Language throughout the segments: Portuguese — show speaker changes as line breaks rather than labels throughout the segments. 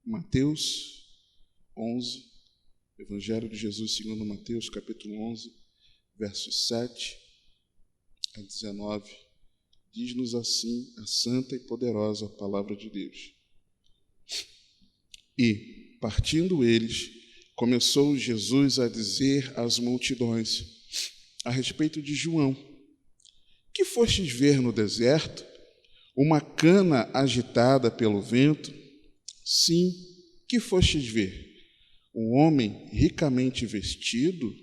Mateus 11, Evangelho de Jesus segundo Mateus, capítulo 11, versos 7 a 19, diz-nos assim a santa e poderosa palavra de Deus. E, partindo eles, começou Jesus a dizer às multidões a respeito de João: que fostes ver no deserto? Uma cana agitada pelo vento? Sim, que fostes ver? Um homem ricamente vestido?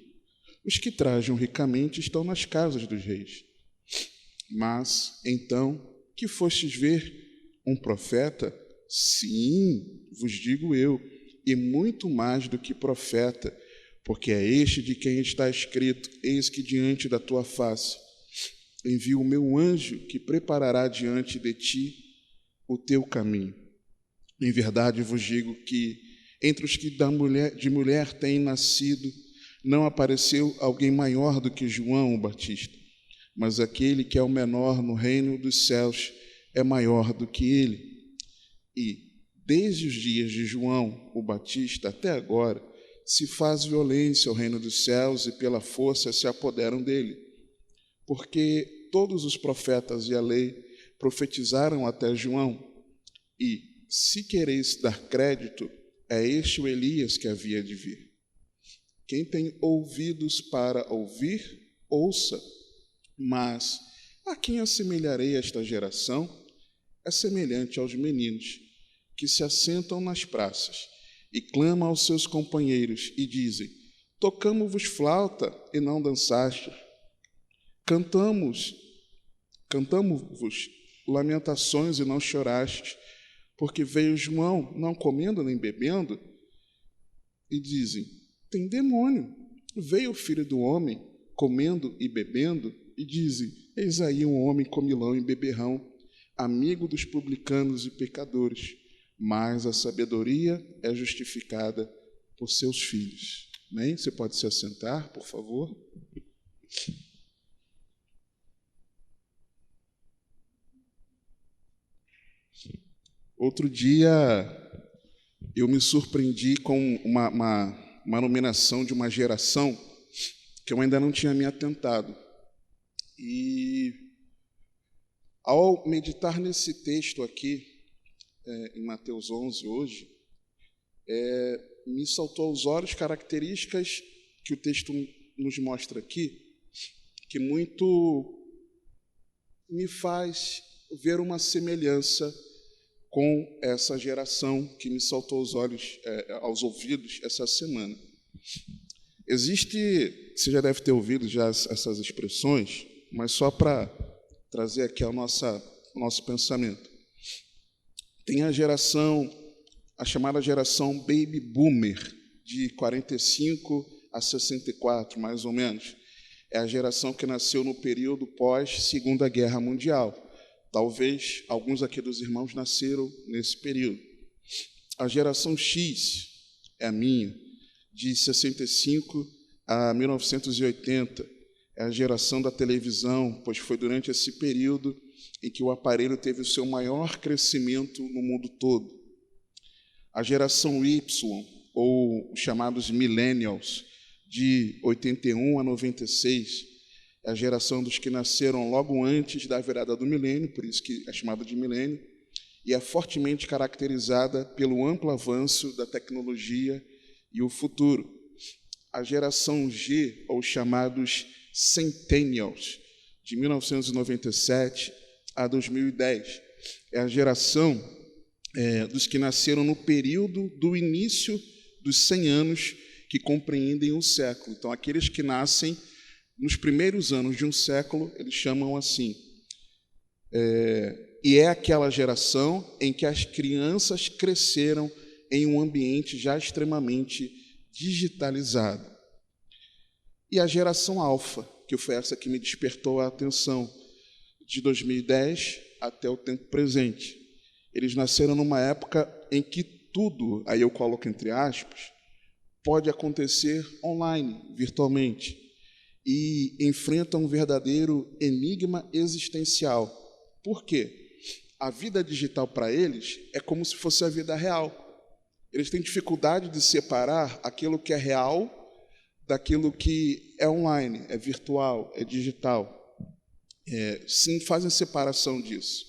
Os que trajam ricamente estão nas casas dos reis. Mas, então, que fostes ver? Um profeta? Sim, vos digo eu, e muito mais do que profeta, porque é este de quem está escrito: eis que diante da tua face envio o meu anjo que preparará diante de ti o teu caminho. Em verdade vos digo que entre os que de mulher têm nascido, não apareceu alguém maior do que João o Batista, mas aquele que é o menor no reino dos céus é maior do que ele. E, desde os dias de João o Batista até agora, se faz violência ao reino dos céus e pela força se apoderam dele. Porque todos os profetas e a lei profetizaram até João. E, se quereis dar crédito, é este o Elias que havia de vir. Quem tem ouvidos para ouvir, ouça. Mas a quem assemelharei esta geração? É semelhante aos meninos que se assentam nas praças e clamam aos seus companheiros e dizem: tocamo-vos flauta e não dançaste, cantamo-vos lamentações e não chorastes, porque veio João não comendo nem bebendo, e dizem: tem demônio. Veio o Filho do Homem comendo e bebendo, e dizem: eis aí um homem comilão e beberrão, amigo dos publicanos e pecadores, mas a sabedoria é justificada por seus filhos. Amém? Você pode se assentar, por favor? Outro dia eu me surpreendi com uma nominação de uma geração que eu ainda não tinha me atentado. E ao meditar nesse texto aqui, em Mateus 11 hoje, me saltou aos olhos características que o texto nos mostra aqui, que muito me faz ver uma semelhança com essa geração que me saltou aos olhos, aos ouvidos essa semana. Você já deve ter ouvido já essas expressões, mas só para trazer aqui ao nosso pensamento. Tem a chamada geração Baby Boomer, de 45 a 64, mais ou menos. É a geração que nasceu no período pós-Segunda Guerra Mundial. Talvez alguns aqui dos irmãos nasceram nesse período. A geração X é a minha, de 65 a 1980. É a geração da televisão, pois foi durante esse período em que o aparelho teve o seu maior crescimento no mundo todo. A geração Y, ou os chamados Millennials, de 81 a 96, é a geração dos que nasceram logo antes da virada do milênio, por isso que é chamada de milênio, e é fortemente caracterizada pelo amplo avanço da tecnologia e o futuro. A geração G, ou chamados Centennials, de 1997 a 2010, é a geração dos que nasceram no período do início dos 100 anos que compreendem o século. Então, aqueles que nascem nos primeiros anos de um século, eles chamam assim. E é aquela geração em que as crianças cresceram em um ambiente já extremamente digitalizado. E a geração Alfa, que foi essa que me despertou a atenção, de 2010 até o tempo presente. Eles nasceram numa época em que tudo, aí eu coloco entre aspas, pode acontecer online, virtualmente, e enfrentam um verdadeiro enigma existencial. Por quê? A vida digital para eles é como se fosse a vida real. Eles têm dificuldade de separar aquilo que é real daquilo que é online, é virtual, é digital. Sim, fazem separação disso.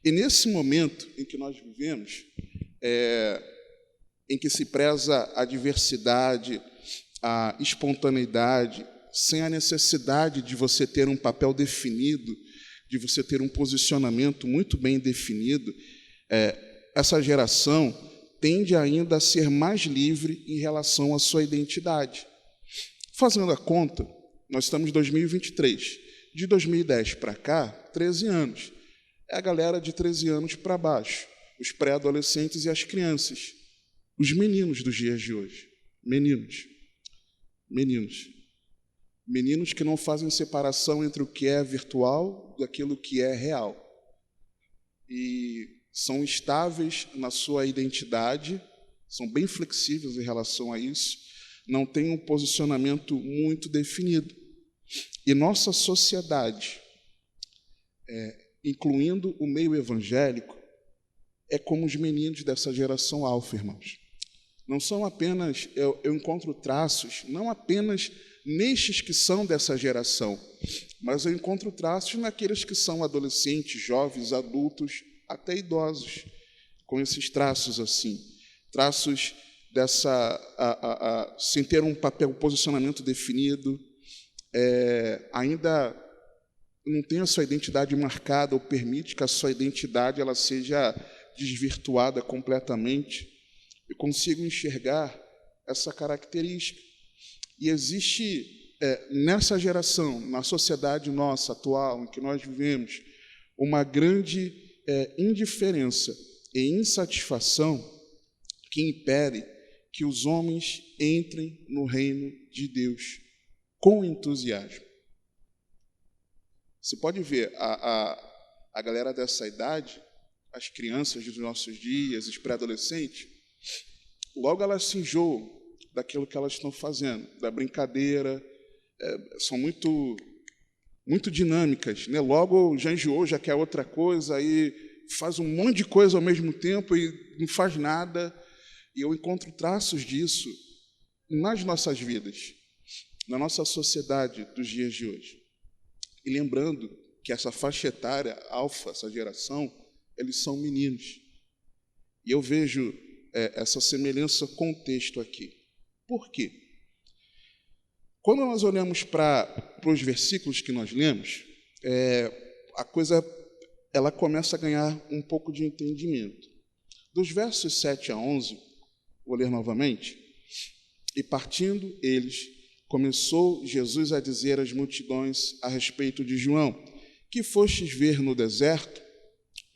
E nesse momento em que nós vivemos, em que se preza a diversidade, a espontaneidade, sem a necessidade de você ter um papel definido, de você ter um posicionamento muito bem definido, essa geração tende ainda a ser mais livre em relação à sua identidade. Fazendo a conta, nós estamos em 2023. De 2010 para cá, 13 anos. É a galera de 13 anos para baixo, os pré-adolescentes e as crianças, os meninos dos dias de hoje. Meninos que não fazem separação entre o que é virtual daquilo que é real. E são estáveis na sua identidade, são bem flexíveis em relação a isso, não têm um posicionamento muito definido. E nossa sociedade, incluindo o meio evangélico, é como os meninos dessa geração alfa, irmãos. Não são apenas, eu encontro traços, não apenas nestes que são dessa geração, mas eu encontro traços naqueles que são adolescentes, jovens, adultos, até idosos, com esses traços assim, traços sem ter um papel, um posicionamento definido, ainda não tem a sua identidade marcada ou permite que a sua identidade ela seja desvirtuada completamente. Eu consigo enxergar essa característica. E existe nessa geração, na sociedade nossa atual, em que nós vivemos, uma grande indiferença e insatisfação que impede que os homens entrem no reino de Deus com entusiasmo. Você pode ver a galera dessa idade, as crianças dos nossos dias, os pré-adolescentes, logo elas se enjoam daquilo que elas estão fazendo, da brincadeira, são muito dinâmicas, né? Logo já enjoou, já quer outra coisa, aí faz um monte de coisa ao mesmo tempo e não faz nada. E eu encontro traços disso nas nossas vidas, na nossa sociedade dos dias de hoje. E lembrando que essa faixa etária alfa, essa geração, eles são meninos. E eu vejo essa semelhança com o texto aqui. Por quê? Quando nós olhamos para os versículos que nós lemos, a coisa ela começa a ganhar um pouco de entendimento. Dos versos 7 a 11, vou ler novamente. E partindo eles, começou Jesus a dizer às multidões a respeito de João: que fostes ver no deserto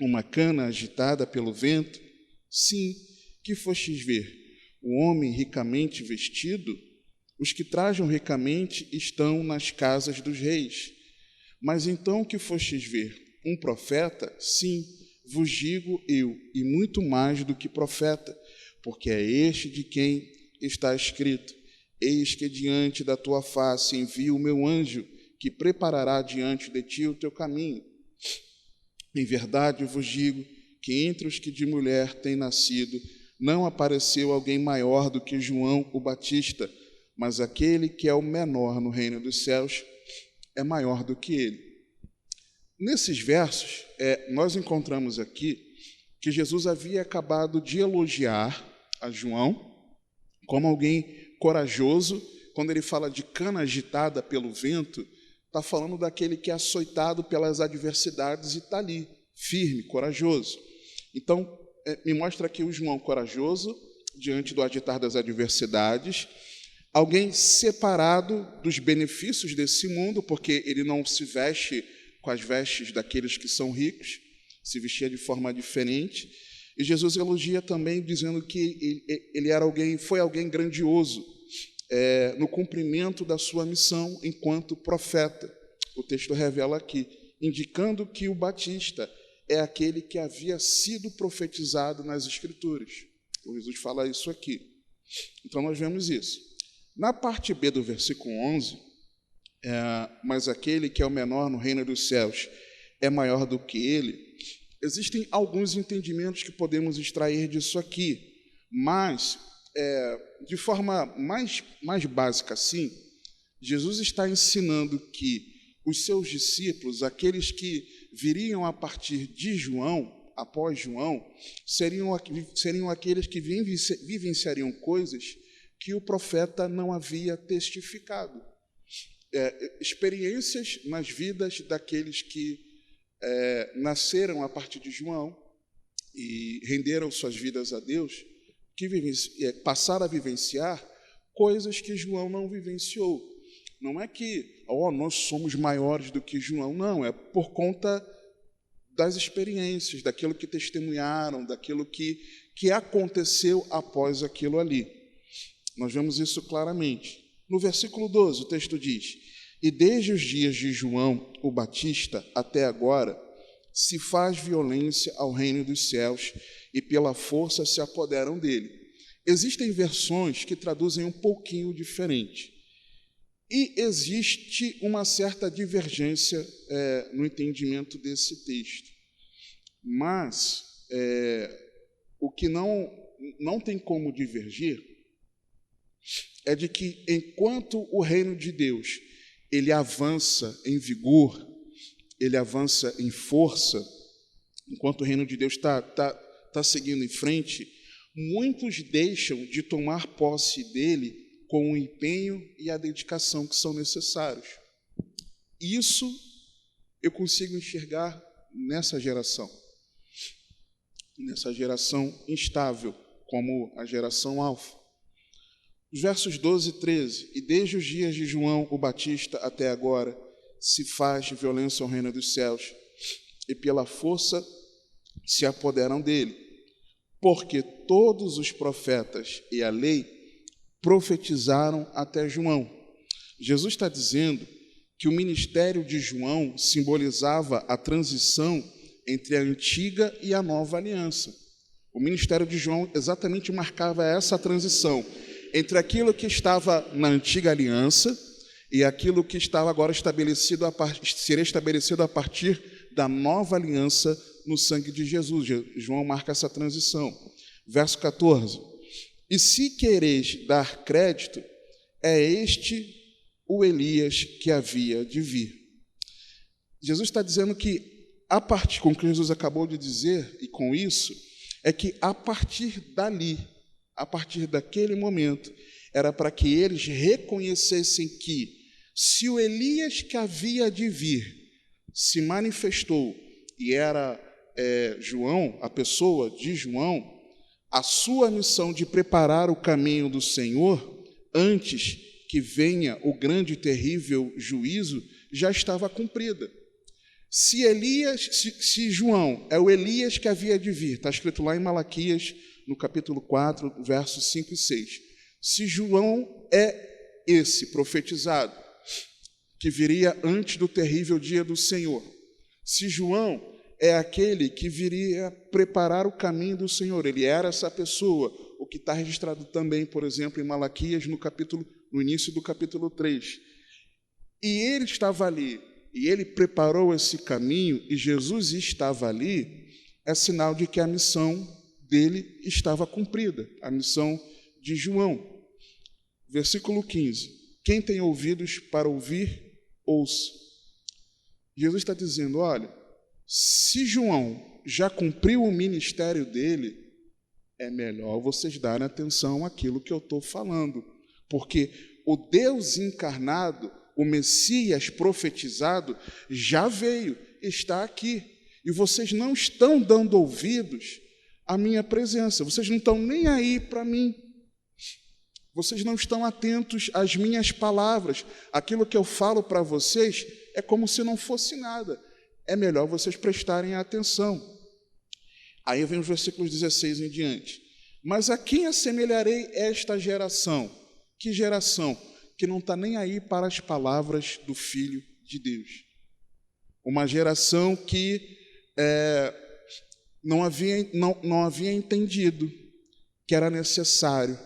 uma cana agitada pelo vento? Sim, que fostes ver o homem ricamente vestido? Os que trajam ricamente estão nas casas dos reis. Mas então que fostes ver um profeta? Sim, vos digo eu, e muito mais do que profeta, porque é este de quem está escrito: eis que diante da tua face envio o meu anjo, que preparará diante de ti o teu caminho. Em verdade vos digo que entre os que de mulher têm nascido, não apareceu alguém maior do que João o Batista, mas aquele que é o menor no reino dos céus é maior do que ele. Nesses versos, nós encontramos aqui que Jesus havia acabado de elogiar a João como alguém corajoso. Quando ele fala de cana agitada pelo vento, está falando daquele que é açoitado pelas adversidades e está ali, firme, corajoso. Então, me mostra aqui o João corajoso, diante do agitar das adversidades, alguém separado dos benefícios desse mundo, porque ele não se veste com as vestes daqueles que são ricos, se vestia de forma diferente. E Jesus elogia também, dizendo que ele foi alguém grandioso no cumprimento da sua missão enquanto profeta. O texto revela aqui, indicando que o Batista é aquele que havia sido profetizado nas Escrituras. O Jesus fala isso aqui. Então, nós vemos isso. Na parte B do versículo 11, mas aquele que é o menor no reino dos céus é maior do que ele, existem alguns entendimentos que podemos extrair disso aqui. Mas, de forma mais básica assim, Jesus está ensinando que os seus discípulos, aqueles que viriam a partir de João, após João, seriam aqueles que vivenciariam coisas que o profeta não havia testificado. Experiências nas vidas daqueles que nasceram a partir de João e renderam suas vidas a Deus, que passaram a vivenciar coisas que João não vivenciou. Não é que nós somos maiores do que João, não, é por conta das experiências, daquilo que testemunharam, daquilo que aconteceu após aquilo ali. Nós vemos isso claramente. No versículo 12, o texto diz: e desde os dias de João o Batista até agora se faz violência ao reino dos céus e pela força se apoderam dele. Existem versões que traduzem um pouquinho diferente. E existe uma certa divergência no entendimento desse texto. Mas o que não tem como divergir é de que, enquanto o reino de Deus ele avança em vigor, ele avança em força, enquanto o reino de Deus está seguindo em frente, muitos deixam de tomar posse dele com o empenho e a dedicação que são necessários. Isso eu consigo enxergar nessa geração instável, como a geração alfa. Os versos 12 e 13: e desde os dias de João o Batista até agora se faz violência ao reino dos céus, e pela força se apoderam dele, porque todos os profetas e a lei profetizaram até João. Jesus está dizendo que o ministério de João simbolizava a transição entre a antiga e a nova aliança. O ministério de João exatamente marcava essa transição entre aquilo que estava na antiga aliança e aquilo que estava agora seria estabelecido a partir da nova aliança no sangue de Jesus. João marca essa transição. Verso 14: e se quereis dar crédito, é este o Elias que havia de vir. Jesus está dizendo que, com o que Jesus acabou de dizer, e com isso, é que a partir dali, a partir daquele momento, era para que eles reconhecessem que, se o Elias que havia de vir se manifestou e era João, a pessoa de João, a sua missão de preparar o caminho do Senhor, antes que venha o grande e terrível juízo, já estava cumprida. Se João é o Elias que havia de vir, está escrito lá em Malaquias, no capítulo 4, versos 5 e 6. Se João é esse profetizado, que viria antes do terrível dia do Senhor, se João é aquele que viria preparar o caminho do Senhor, ele era essa pessoa, o que está registrado também, por exemplo, em Malaquias, no início do capítulo 3. E ele estava ali, e ele preparou esse caminho, e Jesus estava ali, é sinal de que a missão dele estava cumprida, a missão de João. Versículo 15: quem tem ouvidos para ouvir, ouça. Jesus está dizendo, olha, se João já cumpriu o ministério dele, é melhor vocês darem atenção àquilo que eu estou falando, porque o Deus encarnado, o Messias profetizado, já veio, está aqui, e vocês não estão dando ouvidos à minha presença, vocês não estão nem aí para mim, vocês não estão atentos às minhas palavras, aquilo que eu falo para vocês é como se não fosse nada, é melhor vocês prestarem atenção. Aí vem os versículos 16 em diante. Mas a quem assemelharei esta geração? Que geração? Que não está nem aí para as palavras do Filho de Deus. Uma geração que não havia entendido que era necessário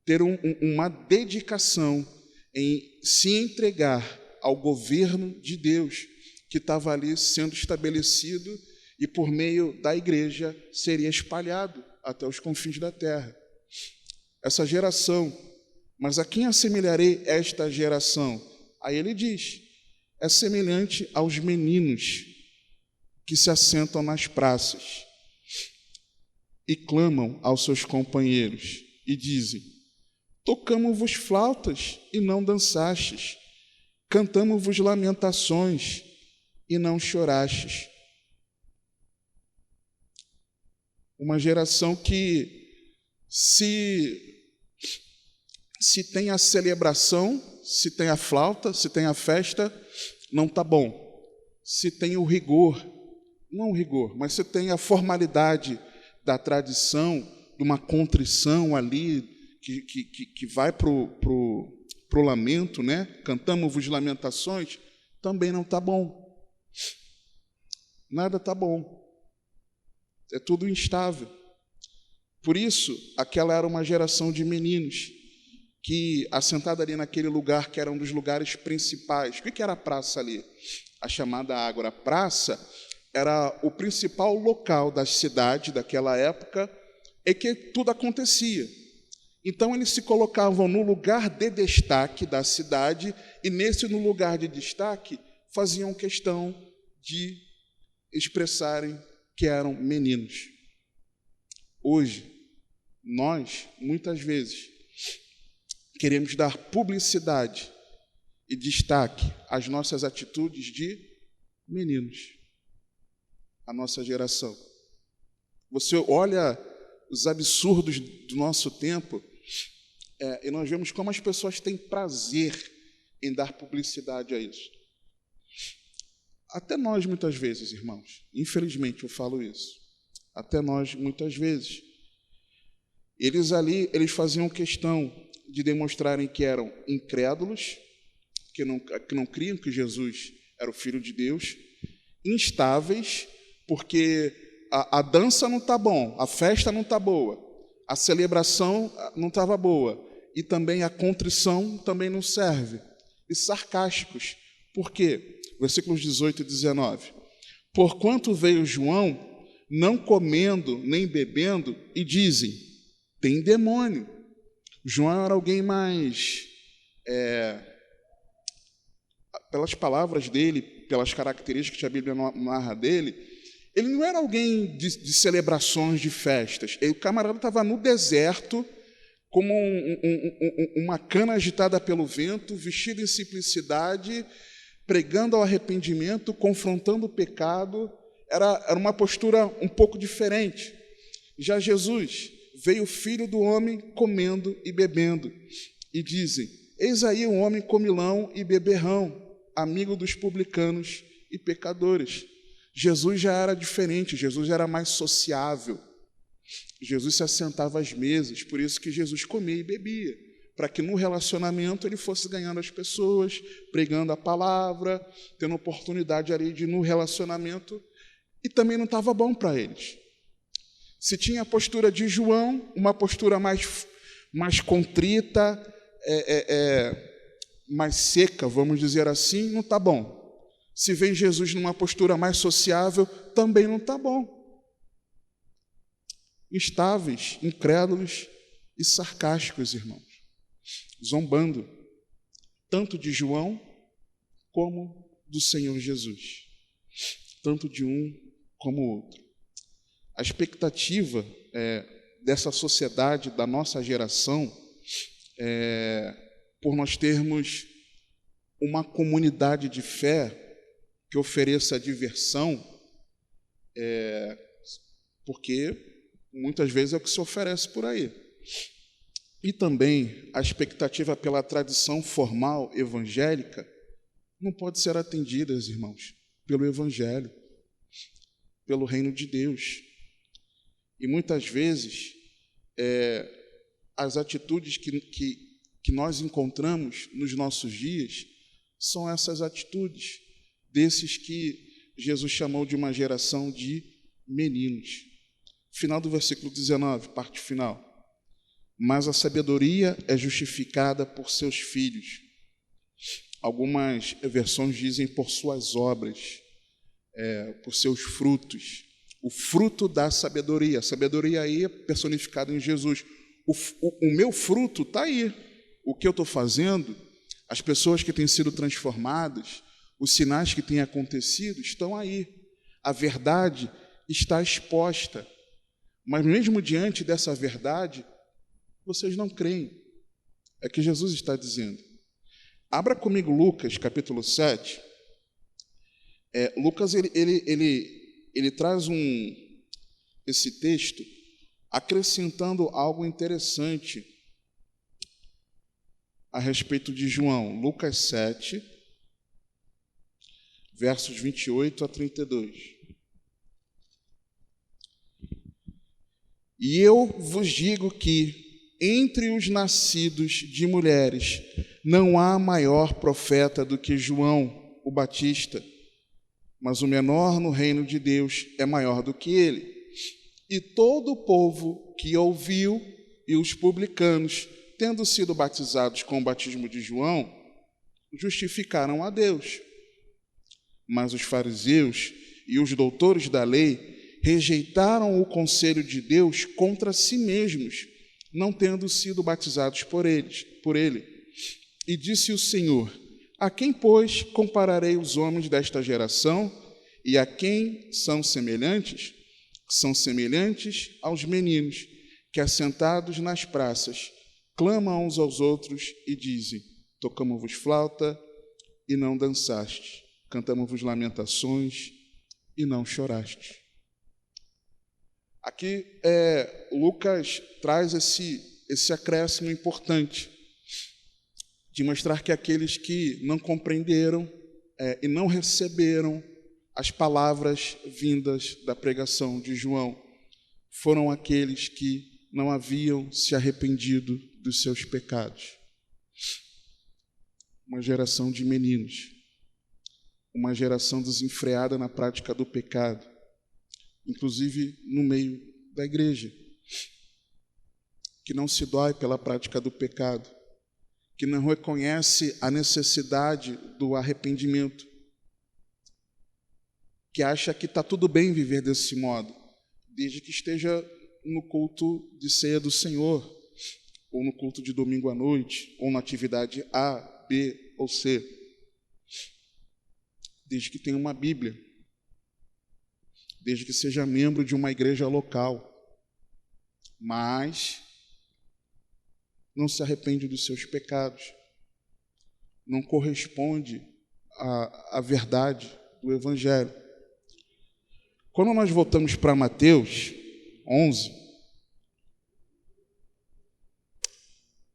ter uma dedicação em se entregar ao governo de Deus, que estava ali sendo estabelecido e por meio da igreja seria espalhado até os confins da terra. essa geração. Mas a quem assemelharei esta geração? Aí ele diz, é semelhante aos meninos que se assentam nas praças e clamam aos seus companheiros e dizem, tocamo-vos flautas e não dançastes, cantamo-vos lamentações e não chorastes. Uma geração que se tem a celebração, se tem a flauta, se tem a festa, não está bom. Se tem o rigor, não o rigor, mas se tem a formalidade da tradição, de uma contrição ali, que vai para o lamento, né? Cantamos-vos lamentações, também não está bom. Nada está bom. É tudo instável. Por isso, aquela era uma geração de meninos que, assentada ali naquele lugar que era um dos lugares principais. O que era a praça ali? A chamada Ágora. A praça era o principal local da cidade daquela época em que tudo acontecia. Então, eles se colocavam no lugar de destaque da cidade e, no lugar de destaque, faziam questão de expressarem que eram meninos. Hoje, nós, muitas vezes, queremos dar publicidade e destaque às nossas atitudes de meninos, a nossa geração. Você olha os absurdos do nosso tempo e nós vemos como as pessoas têm prazer em dar publicidade a isso. Até nós, muitas vezes, irmãos, infelizmente eu falo isso, até nós, muitas vezes, eles faziam questão de demonstrarem que eram incrédulos, que não criam que Jesus era o Filho de Deus, instáveis, porque a dança não está bom, a festa não está boa, a celebração não estava boa, e também a contrição também não serve. E sarcásticos. Por quê? Versículos 18 e 19. Porquanto veio João, não comendo nem bebendo, e dizem, tem demônio. João era alguém mais, pelas palavras dele, pelas características que a Bíblia narra dele, ele não era alguém de celebrações, de festas. O camarada estava no deserto, como uma cana agitada pelo vento, vestido em simplicidade, pregando ao arrependimento, confrontando o pecado. Era uma postura um pouco diferente. Já Jesus veio o Filho do homem comendo e bebendo. E dizem, eis aí um homem comilão e beberrão, amigo dos publicanos e pecadores. Jesus já era diferente, Jesus era mais sociável. Jesus se assentava às mesas, por isso que Jesus comia e bebia, para que no relacionamento ele fosse ganhando as pessoas, pregando a palavra, tendo oportunidade ali de no relacionamento, e também não estava bom para eles. Se tinha a postura de João, uma postura mais contrita, mais seca, vamos dizer assim, não está bom. Se vem Jesus numa postura mais sociável, também não está bom. Instáveis, incrédulos e sarcásticos, irmãos, zombando tanto de João como do Senhor Jesus, tanto de um como o outro. A expectativa dessa sociedade, da nossa geração, por nós termos uma comunidade de fé que ofereça diversão, porque muitas vezes é o que se oferece por aí. E também a expectativa pela tradição formal evangélica não pode ser atendida, irmãos, pelo Evangelho, pelo reino de Deus. E muitas vezes as atitudes que nós encontramos nos nossos dias são essas atitudes desses que Jesus chamou de uma geração de meninos. Final do versículo 19, parte final. Mas a sabedoria é justificada por seus filhos. Algumas versões dizem por suas obras, por seus frutos. O fruto da sabedoria. A sabedoria aí é personificada em Jesus. o meu fruto está aí. O que eu estou fazendo, as pessoas que têm sido transformadas, os sinais que têm acontecido estão aí. A verdade está exposta. Mas mesmo diante dessa verdade, vocês não creem. É que Jesus está dizendo. Abra comigo Lucas, capítulo 7. Lucas, ele traz esse texto acrescentando algo interessante a respeito de João. Lucas 7, versos 28 a 32. E eu vos digo que, entre os nascidos de mulheres, não há maior profeta do que João, o Batista, mas o menor no reino de Deus é maior do que ele. E todo o povo que ouviu, e os publicanos, tendo sido batizados com o batismo de João, justificaram a Deus. Mas os fariseus e os doutores da lei rejeitaram o conselho de Deus contra si mesmos, não tendo sido batizados por ele. E disse o Senhor: a quem, pois, compararei os homens desta geração? E a quem são semelhantes? São semelhantes aos meninos que, assentados nas praças, clamam uns aos outros e dizem: tocamos-vos flauta e não dançaste, cantamos-vos lamentações e não choraste. Aqui Lucas traz esse acréscimo importante de mostrar que aqueles que não compreenderam e não receberam as palavras vindas da pregação de João foram aqueles que não haviam se arrependido dos seus pecados. Uma geração de meninos, uma geração desenfreada na prática do pecado, inclusive no meio da igreja, que não se dói pela prática do pecado, que não reconhece a necessidade do arrependimento, que acha que está tudo bem viver desse modo, desde que esteja no culto de ceia do Senhor, ou no culto de domingo à noite, ou na atividade A, B ou C, desde que tenha uma Bíblia, desde que seja membro de uma igreja local, mas não se arrepende dos seus pecados, não corresponde à verdade do Evangelho. Quando nós voltamos para Mateus 11,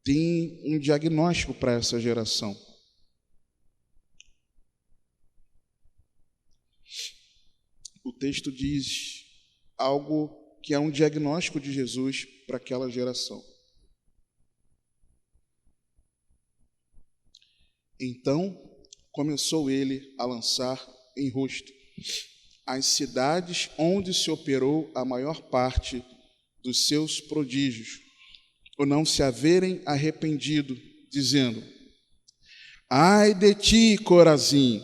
tem um diagnóstico para essa geração. O texto diz algo que é um diagnóstico de Jesus para aquela geração. Então começou ele a lançar em rosto as cidades onde se operou a maior parte dos seus prodígios, por não se haverem arrependido, dizendo: ai de ti, Corazim,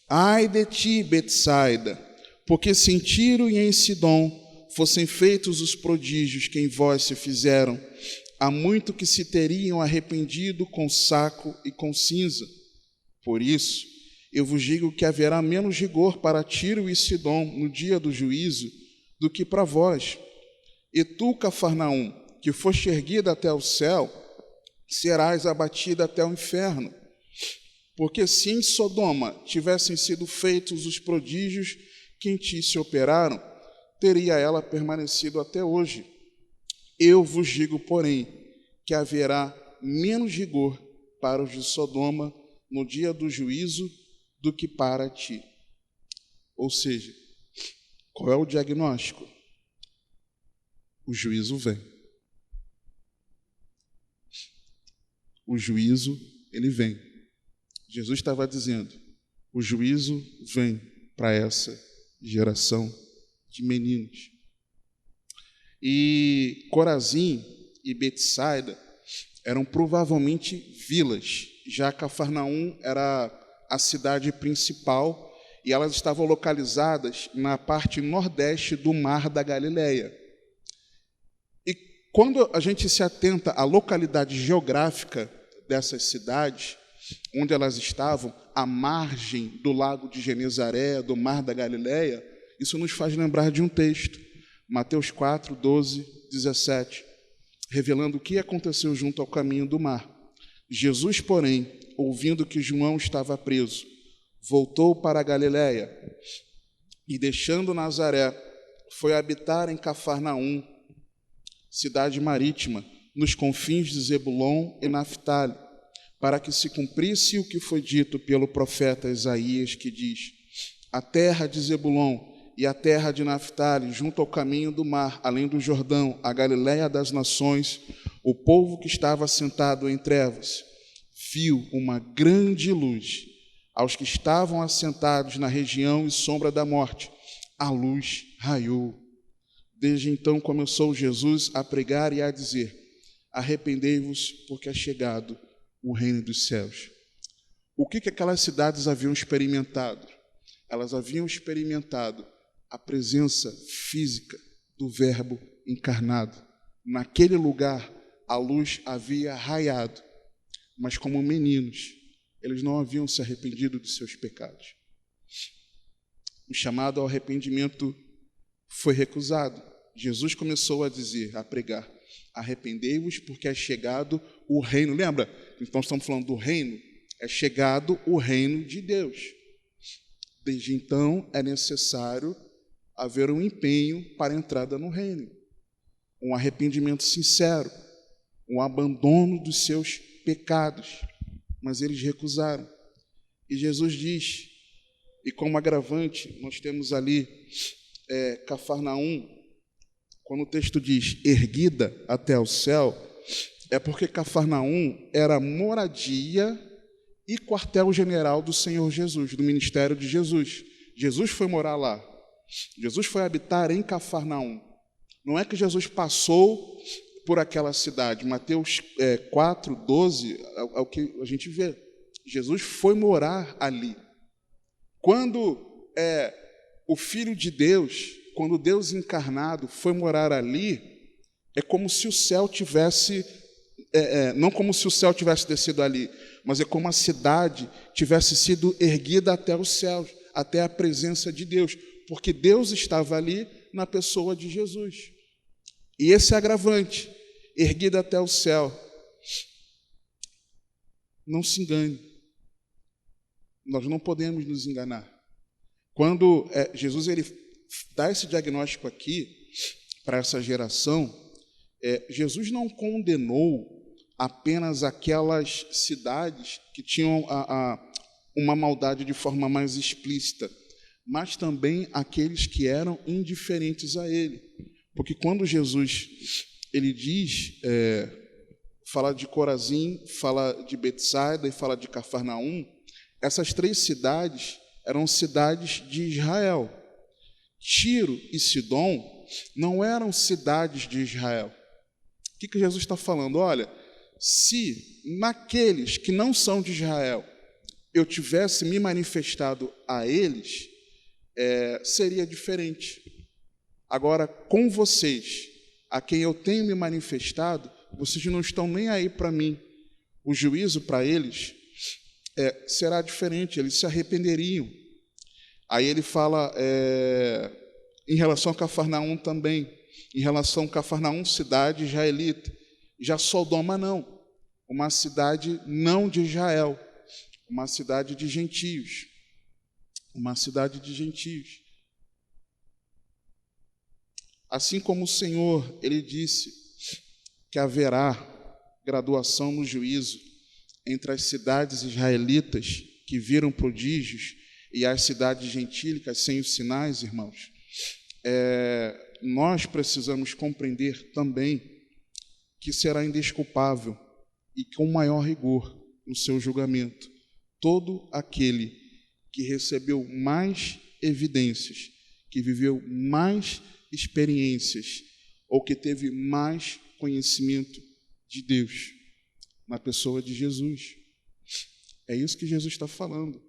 ai de ti, Betsaida, porque se em Tiro e em Sidom fossem feitos os prodígios que em vós se fizeram, há muito que se teriam arrependido com saco e com cinza. Por isso, eu vos digo que haverá menos rigor para Tiro e Sidom no dia do juízo do que para vós. E tu, Cafarnaum, que foste erguida até o céu, serás abatida até o inferno. Porque se em Sodoma tivessem sido feitos os prodígios que em ti se operaram, teria ela permanecido até hoje. Eu vos digo, porém, que haverá menos rigor para os de Sodoma no dia do juízo do que para ti. Ou seja, qual é o diagnóstico? O juízo vem. O juízo, ele vem. Jesus estava dizendo, o juízo vem para essa geração de meninos. E Corazim e Betsaida eram provavelmente vilas, já Cafarnaum era a cidade principal e elas estavam localizadas na parte nordeste do Mar da Galileia. E quando a gente se atenta à localidade geográfica dessas cidades, onde elas estavam, à margem do lago de Genezaré, do mar da Galileia, isso nos faz lembrar de um texto, Mateus 4, 12, 17, revelando o que aconteceu junto ao caminho do mar. Jesus, porém, ouvindo que João estava preso, voltou para a Galileia e, deixando Nazaré, foi habitar em Cafarnaum, cidade marítima, nos confins de Zebulon e Naftali, para que se cumprisse o que foi dito pelo profeta Isaías, que diz: a terra de Zebulon e a terra de Naftali, junto ao caminho do mar, além do Jordão, a Galileia das nações, o povo que estava sentado em trevas viu uma grande luz. Aos que estavam assentados na região e sombra da morte, a luz raiou. Desde então começou Jesus a pregar e a dizer: arrependei-vos, porque é chegado o reino dos céus. O que aquelas cidades haviam experimentado? Elas haviam experimentado a presença física do Verbo encarnado. Naquele lugar, a luz havia raiado, mas como meninos, eles não haviam se arrependido dos seus pecados. O chamado ao arrependimento foi recusado. Jesus começou a dizer, a pregar: arrependei-vos, porque é chegado o reino. Lembra? Então estamos falando do reino. É chegado o reino de Deus. Desde então é necessário haver um empenho para a entrada no reino, um arrependimento sincero, um abandono dos seus pecados. Mas eles recusaram. E Jesus diz, e como agravante, nós temos ali Cafarnaum, quando o texto diz erguida até o céu, é porque Cafarnaum era moradia e quartel-general do Senhor Jesus, do ministério de Jesus. Jesus foi morar lá. Jesus foi habitar em Cafarnaum. Não é que Jesus passou por aquela cidade. Mateus 4, 12, é o que a gente vê. Jesus foi morar ali. Quando o Filho de Deus, quando Deus encarnado foi morar ali, é como se o céu tivesse, não como se o céu tivesse descido ali, mas é como a cidade tivesse sido erguida até os céus, até a presença de Deus, porque Deus estava ali na pessoa de Jesus. E esse agravante, erguida até o céu, não se engane, nós não podemos nos enganar. Quando Jesus ele dá esse diagnóstico aqui para essa geração, Jesus não condenou apenas aquelas cidades que tinham uma maldade de forma mais explícita, mas também aqueles que eram indiferentes a ele. Porque quando Jesus ele diz, fala de Corazim, fala de Betsaida e fala de Cafarnaum, essas três cidades eram cidades de Israel. Tiro e Sidom não eram cidades de Israel. O que Jesus está falando? Olha, se naqueles que não são de Israel eu tivesse me manifestado a eles, seria diferente. Agora, com vocês, a quem eu tenho me manifestado, vocês não estão nem aí para mim. O juízo para eles será diferente, eles se arrependeriam. Aí ele fala em relação a Cafarnaum também, em relação a Cafarnaum, cidade israelita. Já Sodoma não, uma cidade não de Israel, uma cidade de gentios, uma cidade de gentios. Assim como o Senhor, ele disse que haverá graduação no juízo entre as cidades israelitas que viram prodígios e as cidades gentílicas sem os sinais, irmãos, nós precisamos compreender também que será indesculpável e com maior rigor no seu julgamento todo aquele que recebeu mais evidências, que viveu mais experiências ou que teve mais conhecimento de Deus na pessoa de Jesus. É isso que Jesus está falando.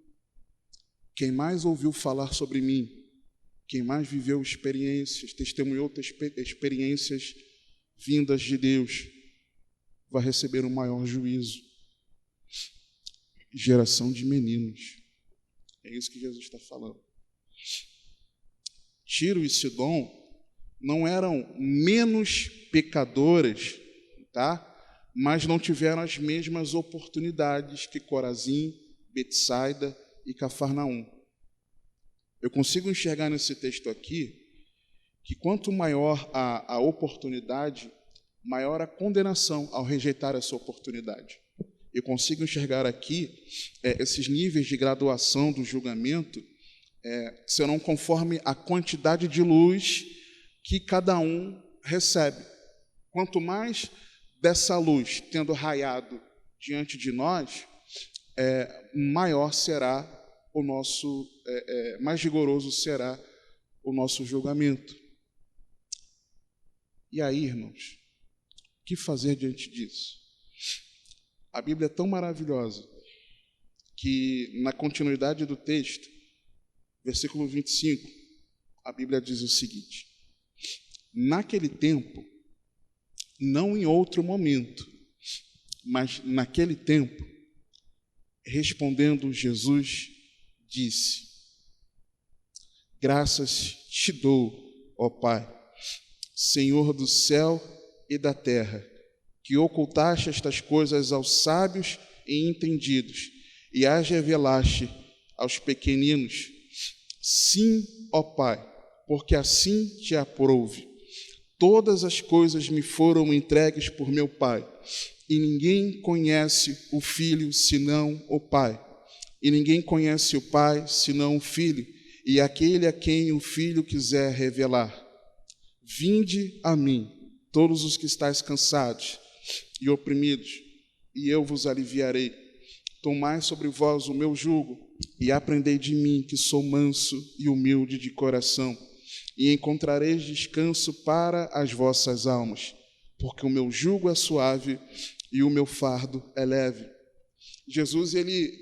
Quem mais ouviu falar sobre mim, quem mais viveu experiências, testemunhou experiências vindas de Deus, vai receber um maior juízo. Geração de meninos. É isso que Jesus está falando. Tiro e Sidom não eram menos pecadoras, tá? Mas não tiveram as mesmas oportunidades que Corazim, Betsaida e Cafarnaum. Eu consigo enxergar nesse texto aqui que quanto maior a oportunidade, maior a condenação ao rejeitar essa oportunidade. Eu consigo enxergar aqui esses níveis de graduação do julgamento serão conforme a quantidade de luz que cada um recebe. Quanto mais dessa luz tendo raiado diante de nós, maior será o nosso, mais rigoroso será o nosso julgamento. E aí, irmãos, o que fazer diante disso? A Bíblia é tão maravilhosa que, na continuidade do texto, versículo 25, a Bíblia diz o seguinte: naquele tempo, não em outro momento, mas naquele tempo, respondendo Jesus, disse: graças te dou, ó Pai, Senhor do céu e da terra, que ocultaste estas coisas aos sábios e entendidos, e as revelaste aos pequeninos. Sim, ó Pai, porque assim te aprouve. Todas as coisas me foram entregues por meu Pai, e ninguém conhece o Filho senão o Pai, e ninguém conhece o Pai senão o Filho, e aquele a quem o Filho quiser revelar. Vinde a mim, todos os que estáis cansados e oprimidos, e eu vos aliviarei. Tomai sobre vós o meu jugo, e aprendei de mim, que sou manso e humilde de coração, e encontrareis descanso para as vossas almas, porque o meu jugo é suave e o meu fardo é leve. Jesus, ele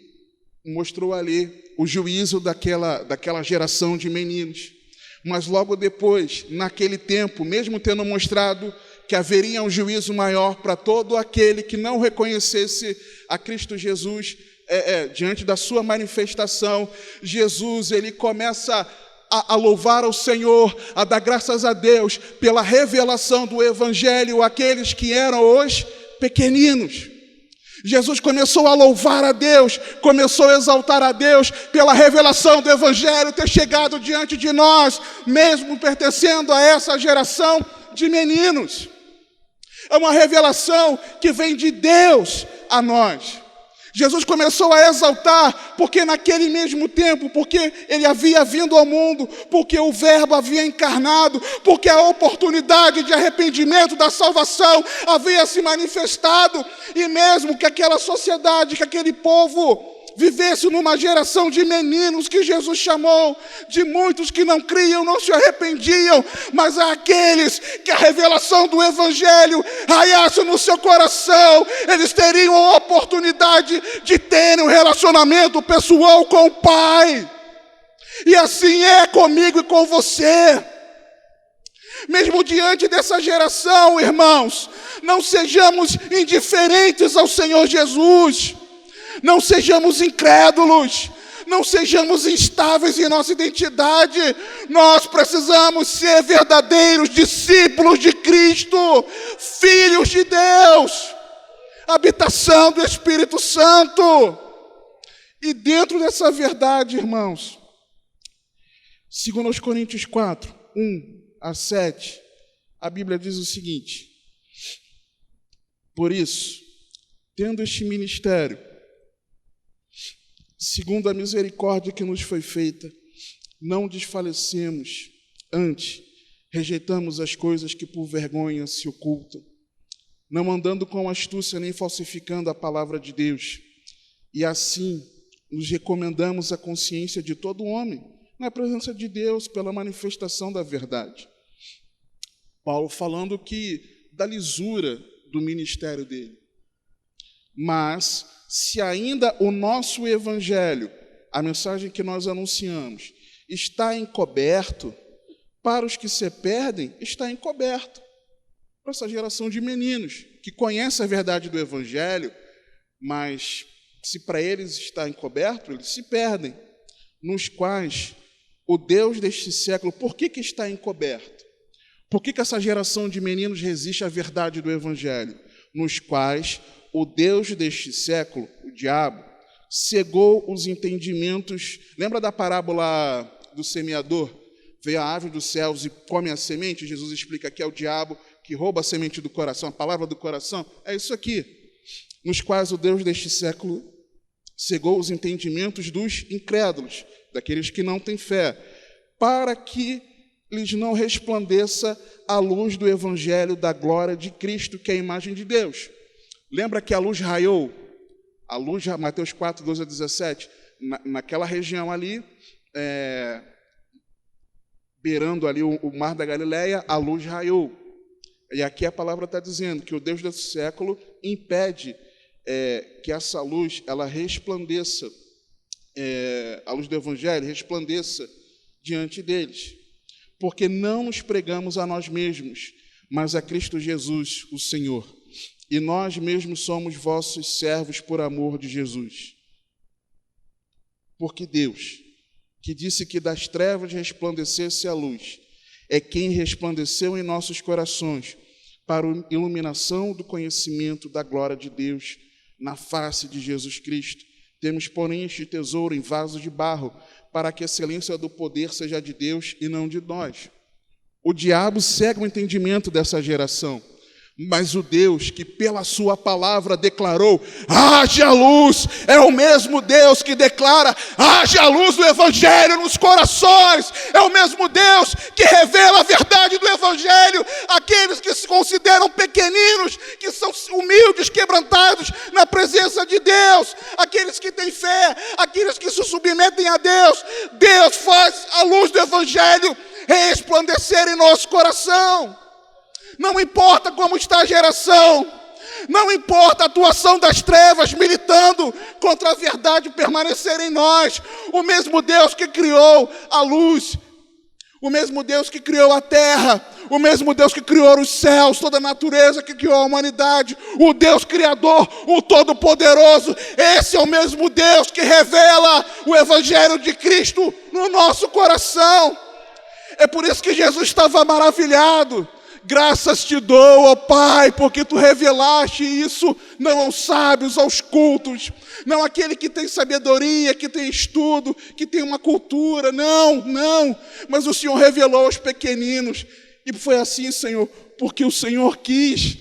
mostrou ali o juízo daquela geração de meninos, mas logo depois, naquele tempo, mesmo tendo mostrado que haveria um juízo maior para todo aquele que não reconhecesse a Cristo Jesus diante da sua manifestação, Jesus, ele começa a louvar ao Senhor, a dar graças a Deus pela revelação do Evangelho àqueles que eram os pequeninos. Jesus começou a louvar a Deus, começou a exaltar a Deus pela revelação do Evangelho ter chegado diante de nós, mesmo pertencendo a essa geração de meninos. É uma revelação que vem de Deus a nós. Jesus começou a exaltar, porque naquele mesmo tempo, porque ele havia vindo ao mundo, porque o Verbo havia encarnado, porque a oportunidade de arrependimento da salvação havia se manifestado, e mesmo que aquela sociedade, que aquele povo vivesse numa geração de meninos que Jesus chamou, de muitos que não criam, não se arrependiam, mas aqueles que a revelação do Evangelho raiasse no seu coração, eles teriam a oportunidade de terem um relacionamento pessoal com o Pai. E assim é comigo e com você. Mesmo diante dessa geração, irmãos, não sejamos indiferentes ao Senhor Jesus. Não sejamos incrédulos, não sejamos instáveis em nossa identidade. Nós precisamos ser verdadeiros discípulos de Cristo, filhos de Deus, habitação do Espírito Santo. E dentro dessa verdade, irmãos, 2 Coríntios 4, 1-7, a Bíblia diz o seguinte: por isso, tendo este ministério, segundo a misericórdia que nos foi feita, não desfalecemos, antes rejeitamos as coisas que por vergonha se ocultam, não andando com astúcia nem falsificando a palavra de Deus, e assim nos recomendamos a consciência de todo homem, na presença de Deus, pela manifestação da verdade. Paulo falando da lisura do ministério dele. Mas, se ainda o nosso Evangelho, a mensagem que nós anunciamos, está encoberto, para os que se perdem, está encoberto. para essa geração de meninos que conhece a verdade do Evangelho, mas se para eles está encoberto, eles se perdem, nos quais o Deus deste século, por que está encoberto? Por que essa geração de meninos resiste à verdade do Evangelho? Nos quais o Deus deste século, o diabo, cegou os entendimentos. Lembra da parábola do semeador? Veio a ave dos céus e come a semente. Jesus explica que é o diabo que rouba a semente do coração, a palavra do coração. É isso aqui. Nos quais o Deus deste século cegou os entendimentos dos incrédulos, daqueles que não têm fé, para que lhes não resplandeça a luz do Evangelho da glória de Cristo, que é a imagem de Deus. Lembra que a luz raiou? A luz, Mateus 4, 12 a 17, naquela região ali, beirando ali o mar da Galileia, a luz raiou. E aqui a palavra está dizendo que o Deus desse século impede que essa luz ela resplandeça, a luz do Evangelho resplandeça diante deles. Porque não nos pregamos a nós mesmos, mas a Cristo Jesus, o Senhor. E nós mesmos somos vossos servos por amor de Jesus. Porque Deus, que disse que das trevas resplandecesse a luz, é quem resplandeceu em nossos corações para a iluminação do conhecimento da glória de Deus na face de Jesus Cristo. Temos, porém, este tesouro em vaso de barro, para que a excelência do poder seja de Deus e não de nós. O diabo cega o entendimento dessa geração, mas o Deus que pela sua palavra declarou, haja luz, é o mesmo Deus que declara, haja luz do Evangelho nos corações, é o mesmo Deus que revela a verdade do Evangelho àqueles que se consideram pequeninos, que são humildes, quebrantados na presença de Deus, aqueles que têm fé, aqueles que se submetem a Deus. Deus faz a luz do Evangelho resplandecer em nosso coração. Não importa como está a geração, não importa a atuação das trevas militando contra a verdade permanecer em nós. O mesmo Deus que criou a luz, o mesmo Deus que criou a terra, o mesmo Deus que criou os céus, toda a natureza que criou a humanidade, o Deus Criador, o Todo-Poderoso, esse é o mesmo Deus que revela o Evangelho de Cristo no nosso coração. É por isso que Jesus estava maravilhado. Graças te dou, ó Pai, porque tu revelaste isso não aos sábios, aos cultos, não aquele que tem sabedoria, que tem estudo, que tem uma cultura, não, mas o Senhor revelou aos pequeninos, e foi assim, Senhor, porque o Senhor quis.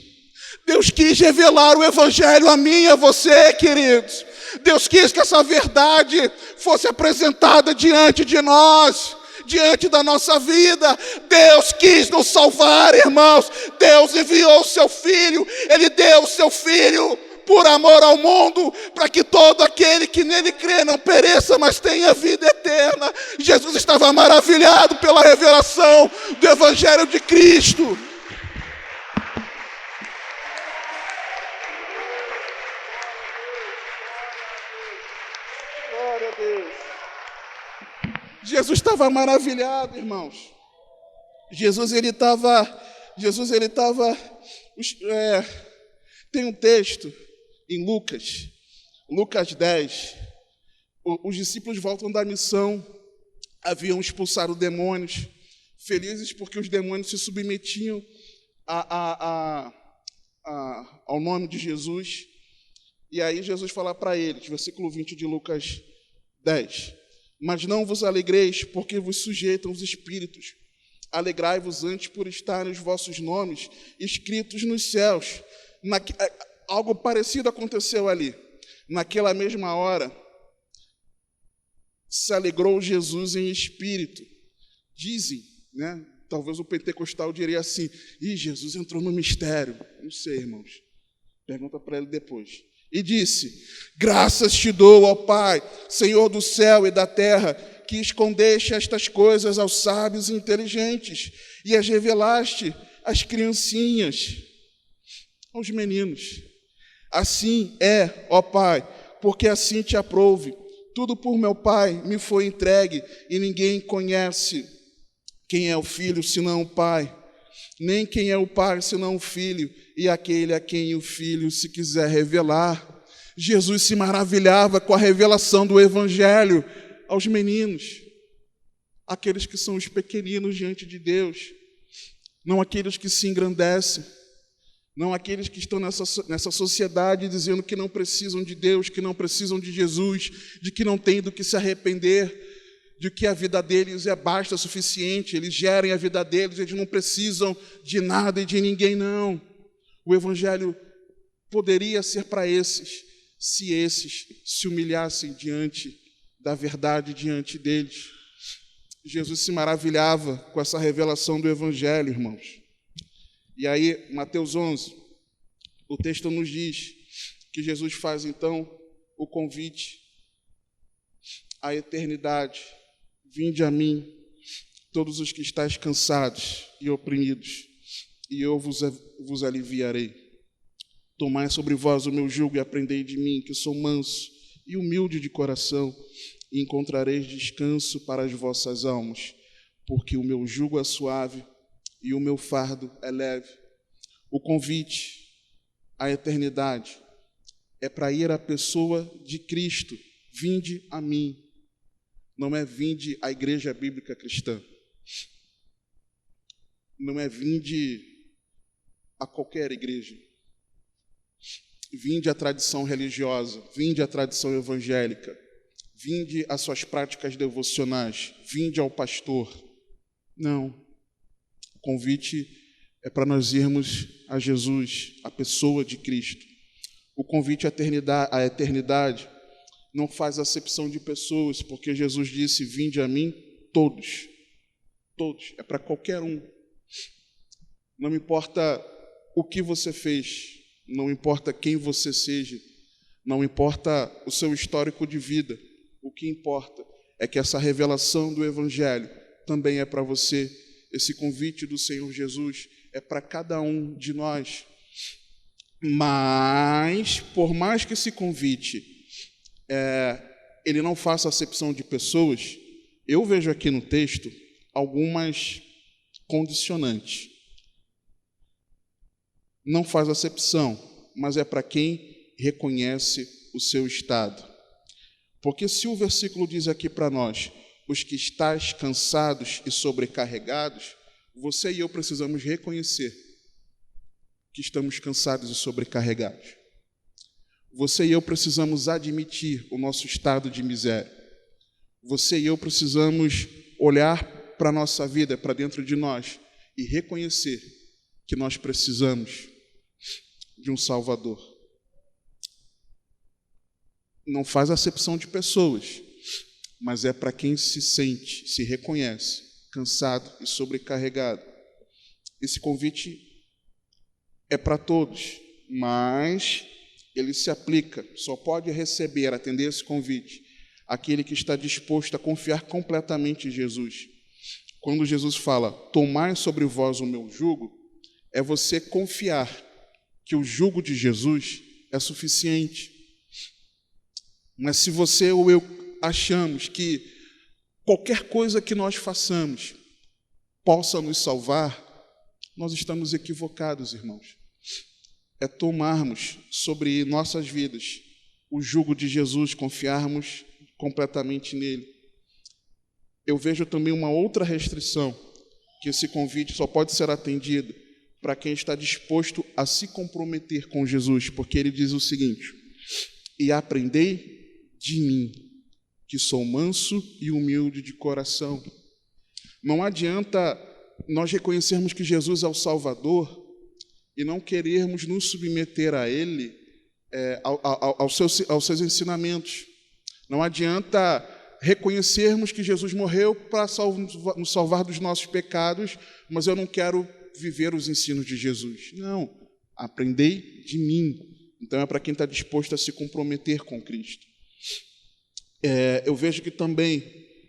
Deus quis revelar o Evangelho a mim e a você, queridos. Deus quis que essa verdade fosse apresentada diante de nós, diante da nossa vida. Deus quis nos salvar, irmãos. Deus enviou o seu Filho. Ele deu o seu Filho por amor ao mundo, para que todo aquele que nele crê não pereça, mas tenha vida eterna. Jesus estava maravilhado pela revelação do Evangelho de Cristo. Glória a Deus. Jesus estava maravilhado, irmãos. Jesus ele estava. Tem um texto em Lucas 10. Os discípulos voltam da missão, haviam expulsado demônios, felizes porque os demônios se submetiam ao nome de Jesus. E aí Jesus fala para eles, versículo 20 de Lucas 10. Mas não vos alegreis, porque vos sujeitam os espíritos. Alegrai-vos antes por estarem os vossos nomes escritos nos céus. Algo parecido aconteceu ali. Naquela mesma hora, se alegrou Jesus em espírito. Dizem, né? Talvez o pentecostal diria assim, Jesus entrou no mistério. Não sei, irmãos. Pergunta para ele depois. E disse, graças te dou, ó Pai, Senhor do céu e da terra, que escondeste estas coisas aos sábios e inteligentes e as revelaste às criancinhas, aos meninos. Assim é, ó Pai, porque assim te aprouve. Tudo por meu Pai me foi entregue e ninguém conhece quem é o Filho senão o Pai, nem quem é o Pai senão o Filho, e aquele a quem o Filho se quiser revelar. Jesus se maravilhava com a revelação do Evangelho aos meninos, aqueles que são os pequeninos diante de Deus, não aqueles que se engrandecem, não aqueles que estão nessa sociedade dizendo que não precisam de Deus, que não precisam de Jesus, de que não têm do que se arrepender, de que a vida deles é basta, suficiente, eles gerem a vida deles, eles não precisam de nada e de ninguém, não. O Evangelho poderia ser para esses, se esses se humilhassem diante da verdade, diante deles. Jesus se maravilhava com essa revelação do Evangelho, irmãos. E aí, Mateus 11, o texto nos diz que Jesus faz, então, o convite à eternidade. Vinde a mim, todos os que estáis cansados e oprimidos, e eu vos aliviarei. Tomai sobre vós o meu jugo e aprendei de mim, que sou manso e humilde de coração, e encontrareis descanso para as vossas almas, porque o meu jugo é suave e o meu fardo é leve. O convite à eternidade é para ir à pessoa de Cristo. Vinde a mim. Não é vinde à Igreja Bíblica Cristã. Não é vinde a qualquer igreja. Vinde à tradição religiosa, vinde à tradição evangélica, vinde às suas práticas devocionais, vinde ao pastor. Não. O convite é para nós irmos a Jesus, a pessoa de Cristo. O convite à eternidade não faz acepção de pessoas, porque Jesus disse, vinde a mim todos. Todos. É para qualquer um. Não importa o que você fez, não importa quem você seja, não importa o seu histórico de vida. O que importa é que essa revelação do Evangelho também é para você. Esse convite do Senhor Jesus é para cada um de nós. Mas, por mais que esse convite ele não faça acepção de pessoas, eu vejo aqui no texto algumas condicionantes. Não faz acepção, mas é para quem reconhece o seu estado. Porque se o versículo diz aqui para nós, os que estáis cansados e sobrecarregados, você e eu precisamos reconhecer que estamos cansados e sobrecarregados. Você e eu precisamos admitir o nosso estado de miséria. Você e eu precisamos olhar para a nossa vida, para dentro de nós, e reconhecer que nós precisamos de um Salvador. Não faz acepção de pessoas, mas é para quem se sente, se reconhece, cansado e sobrecarregado. Esse convite é para todos, mas ele se aplica, só pode receber, atender esse convite, aquele que está disposto a confiar completamente em Jesus. Quando Jesus fala, tomai sobre vós o meu jugo, é você confiar que o jugo de Jesus é suficiente. Mas se você ou eu achamos que qualquer coisa que nós façamos possa nos salvar, nós estamos equivocados, irmãos. É tomarmos sobre nossas vidas o jugo de Jesus, confiarmos completamente nele. Eu vejo também uma outra restrição, que esse convite só pode ser atendido para quem está disposto a se comprometer com Jesus, porque ele diz o seguinte, e aprendei de mim, que sou manso e humilde de coração. Não adianta nós reconhecermos que Jesus é o Salvador e não querermos nos submeter a Ele, aos seus ensinamentos. Não adianta reconhecermos que Jesus morreu para nos salvar dos nossos pecados, mas eu não quero viver os ensinos de Jesus. Não, aprendei de mim. Então é para quem está disposto a se comprometer com Cristo. Eu vejo que também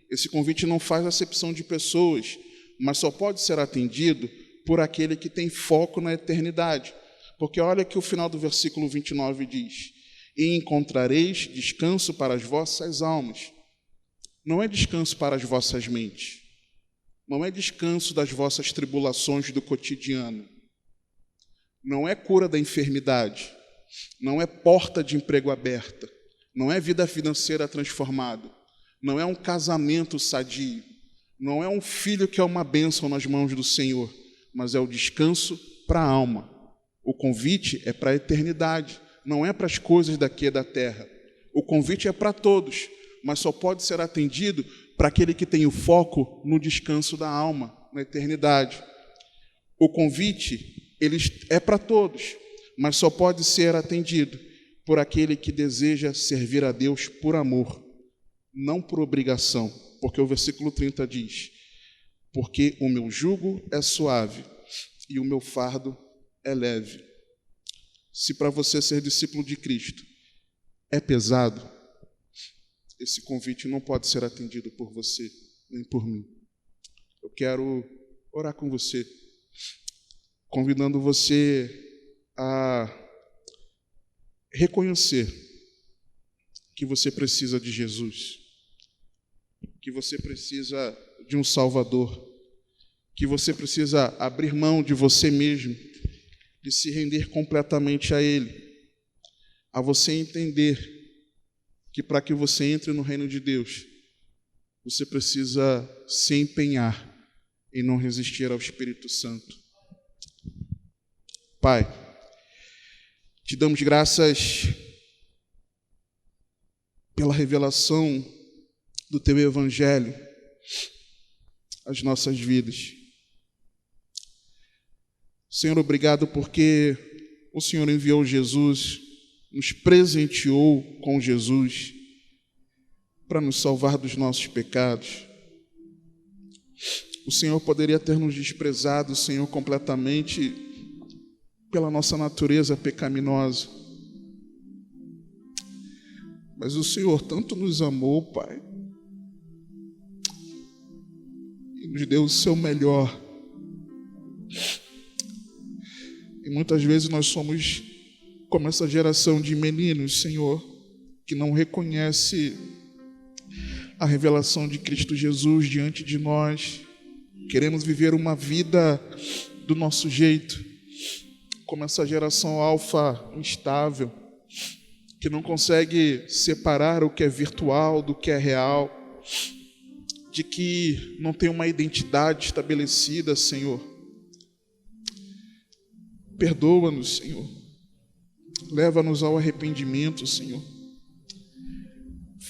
esse convite não faz acepção de pessoas, mas só pode ser atendido por aquele que tem foco na eternidade. Porque olha que o final do versículo 29 diz, e encontrareis descanso para as vossas almas. Não é descanso para as vossas mentes. não é descanso das vossas tribulações do cotidiano, não é cura da enfermidade, não é porta de emprego aberta, não é vida financeira transformada, não é um casamento sadio, não é um filho que é uma bênção nas mãos do Senhor, mas é o descanso para a alma. O convite é para a eternidade, não é para as coisas daqui da terra. O convite é para todos, mas só pode ser atendido para aquele que tem o foco no descanso da alma, na eternidade. O convite é para todos, mas só pode ser atendido por aquele que deseja servir a Deus por amor, não por obrigação, porque o versículo 30 diz: porque o meu jugo é suave e o meu fardo é leve. Se para você ser discípulo de Cristo é pesado, esse convite não pode ser atendido por você, nem por mim. Eu quero orar com você, convidando você a reconhecer que você precisa de Jesus, que você precisa de um Salvador, que você precisa abrir mão de você mesmo, de se render completamente a Ele, a você entender que para que você entre no reino de Deus, você precisa se empenhar em não resistir ao Espírito Santo. Pai, te damos graças pela revelação do Teu Evangelho às nossas vidas. Senhor, obrigado porque o Senhor enviou Jesus, nos presenteou com Jesus para nos salvar dos nossos pecados. O Senhor poderia ter nos desprezado, Senhor, completamente pela nossa natureza pecaminosa. Mas o Senhor tanto nos amou, Pai, e nos deu o seu melhor. E muitas vezes nós somos como essa geração de meninos, Senhor, que não reconhece a revelação de Cristo Jesus diante de nós. Queremos viver uma vida do nosso jeito, como essa geração alfa instável, que não consegue separar o que é virtual do que é real, de que não tem uma identidade estabelecida, Senhor. Perdoa-nos, Senhor. Leva-nos ao arrependimento, Senhor.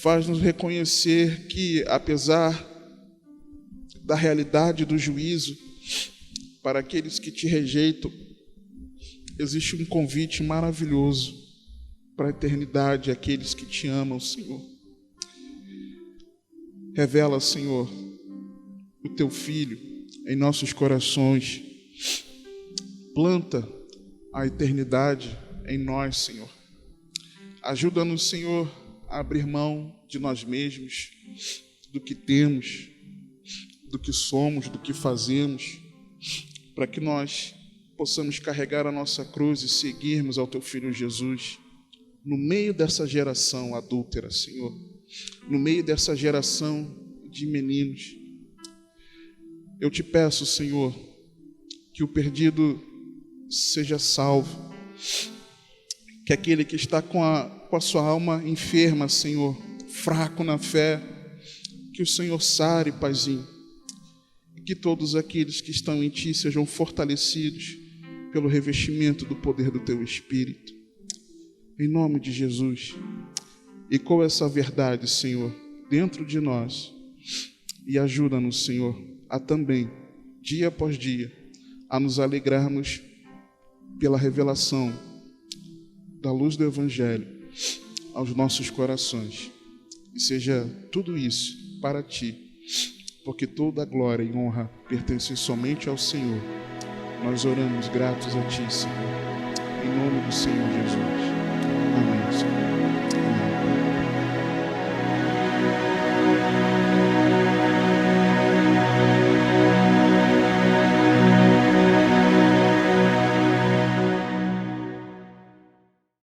Faz-nos reconhecer que, apesar da realidade do juízo, para aqueles que te rejeitam, existe um convite maravilhoso para a eternidade, aqueles que te amam, Senhor. Revela, Senhor, o Teu Filho em nossos corações. Planta a eternidade em nós, Senhor. Ajuda-nos, Senhor, a abrir mão de nós mesmos, do que temos, do que somos, do que fazemos, para que nós possamos carregar a nossa cruz e seguirmos ao Teu Filho Jesus, no meio dessa geração adúltera, Senhor, no meio dessa geração de meninos. Eu te peço, Senhor, que o perdido seja salvo, que aquele que está com a sua alma enferma, Senhor, fraco na fé, que o Senhor sare, Paizinho, e que todos aqueles que estão em Ti sejam fortalecidos pelo revestimento do poder do Teu Espírito, em nome de Jesus. E com essa verdade, Senhor, dentro de nós, e ajuda-nos, Senhor, a também, dia após dia, a nos alegrarmos pela revelação da luz do Evangelho aos nossos corações. E seja tudo isso para Ti, porque toda a glória e honra pertencem somente ao Senhor. Nós oramos gratos a Ti, Senhor, em nome do Senhor Jesus. Amém, Senhor.